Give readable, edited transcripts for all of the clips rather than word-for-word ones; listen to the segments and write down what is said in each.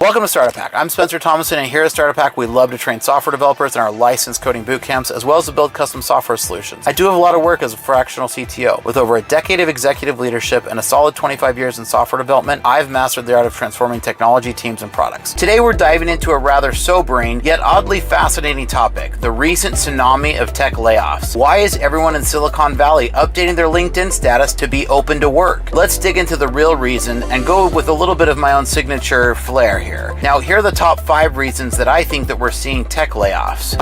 Welcome to Startup Hack. I'm Spencer Thomason, and here at Startup Hack, we love to train software developers in our licensed coding boot camps, as well as to build custom software solutions. I do have a lot of work as a fractional CTO. With over a decade of executive leadership and a solid 25 years in software development, I've mastered the art of transforming technology teams and products. Today, we're diving into a rather sobering, yet oddly fascinating topic, the recent tsunami of tech layoffs. Why is everyone in Silicon Valley updating their LinkedIn status to be open to work? Let's dig into the real reason and go with a little bit of my own signature flair here. Now, here are the top 5 reasons that I think that we're seeing tech layoffs.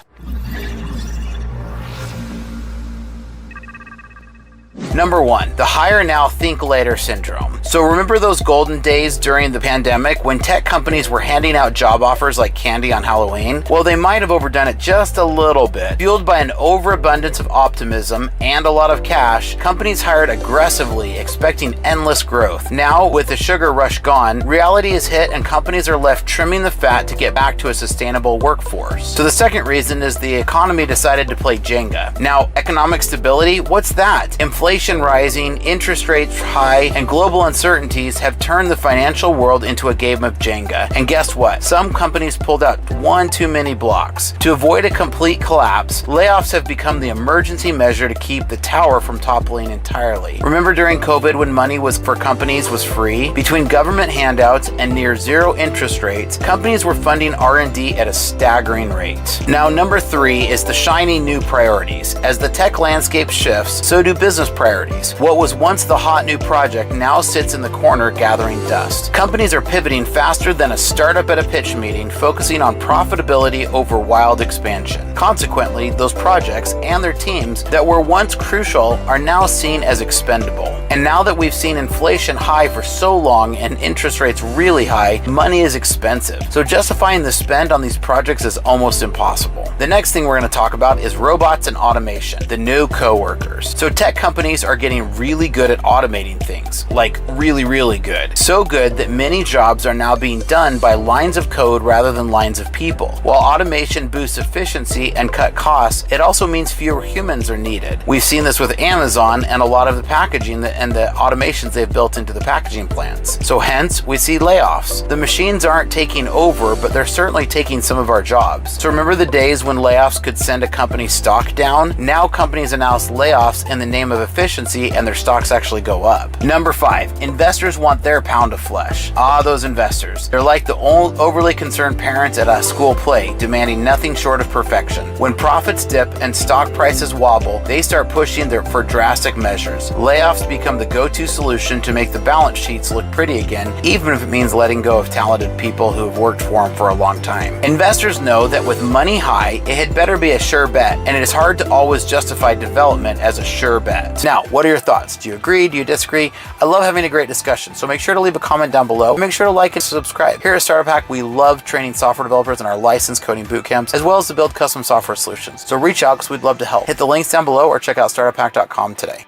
Number 1, the hire now, think later syndrome. So remember those golden days during the pandemic when tech companies were handing out job offers like candy on Halloween? Well, they might have overdone it just a little bit. Fueled by an overabundance of optimism and a lot of cash, companies hired aggressively, expecting endless growth. Now, with the sugar rush gone, reality is hit and companies are left trimming the fat to get back to a sustainable workforce. So the second reason is the economy decided to play Jenga. Now, economic stability, what's that? Inflation rising, interest rates high, and global uncertainties have turned the financial world into a game of Jenga. And guess what? Some companies pulled out one too many blocks. To avoid a complete collapse, layoffs have become the emergency measure to keep the tower from toppling entirely. Remember during COVID when money was for companies was free? Between government handouts and near zero interest rates, companies were funding R&D at a staggering rate. Now, number 3 is the shiny new priorities. As the tech landscape shifts, so do business priorities. What was once the hot new project now sits in the corner gathering dust. Companies are pivoting faster than a startup at a pitch meeting, focusing on profitability over wild expansion. Consequently, those projects and their teams that were once crucial are now seen as expendable. And now that we've seen inflation high for so long and interest rates really high, money is expensive. So justifying the spend on these projects is almost impossible. The next thing we're going to talk about is robots and automation, the new coworkers. So tech companies are getting really good at automating things, like really good. So good that many jobs are now being done by lines of code rather than lines of people. While automation boosts efficiency and cut costs, it also means fewer humans are needed. We've seen this with Amazon and a lot of the packaging and the automations they've built into the packaging plants. So hence, we see layoffs. The machines aren't taking over, but they're certainly taking some of our jobs. So remember the days when layoffs could send a company's stock down? Now companies announce layoffs in the name of efficiency and their stocks actually go up. Number 5, investors want their pound of flesh. Those investors. They're like the old overly concerned parents at a school play, demanding nothing short of perfection. When profits dip and stock prices wobble, they start pushing for drastic measures. Layoffs become the go-to solution to make the balance sheets look pretty again, even if it means letting go of talented people who have worked for them for a long time. Investors know that with money high, it had better be a sure bet, and it is hard to always justify development as a sure bet. Now, what are your thoughts? Do you agree? Do you disagree? I love having a great discussion, so make sure to leave a comment down below. Make sure to like and subscribe. Here at Startup Hack, we love training software developers in our licensed coding boot camps, as well as to build custom software solutions. So reach out because we'd love to help. Hit the links down below or check out startuphack.com today.